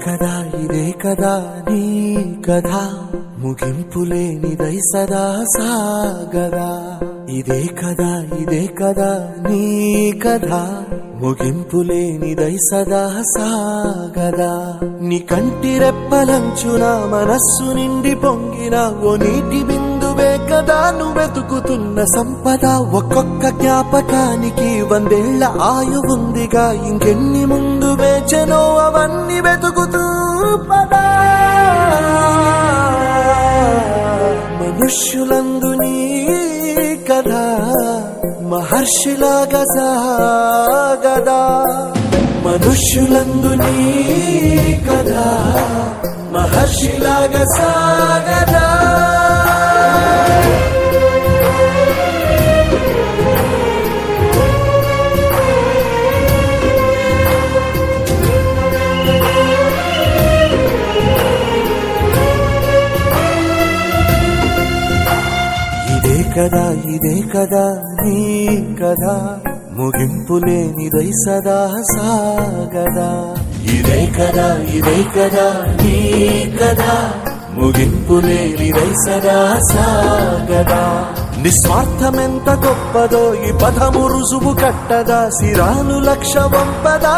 ఇదే కదా నీ కథ ముగింపులేనిదై సదా సాగదా ఇదే కదా నీ కథ ముగింపులేనిదై సదా సాగదా నీ కంటి రెప్పలంచున మనస్సు నిండి పొంగిన ఓ నీటి బిందువే కదా నువ్వెతుకుతున్న సంపద ఒక్కొక్క జ్ఞాపకానికి 100 ఏళ్ల ఆయువుందిగా ఇంకెన్ని ముందు వేచెనో అవన్నీ వెతుకుతూ పదా మనుష్యులందు నీ కథ మహర్షిలాగా సాగదా మనుష్యులందు నీ కథ మహర్షిలాగా సాగదా ఇదే కదా నీ కథ ముగింపులేనిదై సదా సాగదా ఇదే కదా నీ కథ ముగింపులేనిదై సదా సాగదా నిస్వార్థమెంత గొప్పదో ఈ పదము రుజువు కట్టదా సిరాను లక్ష వంపదా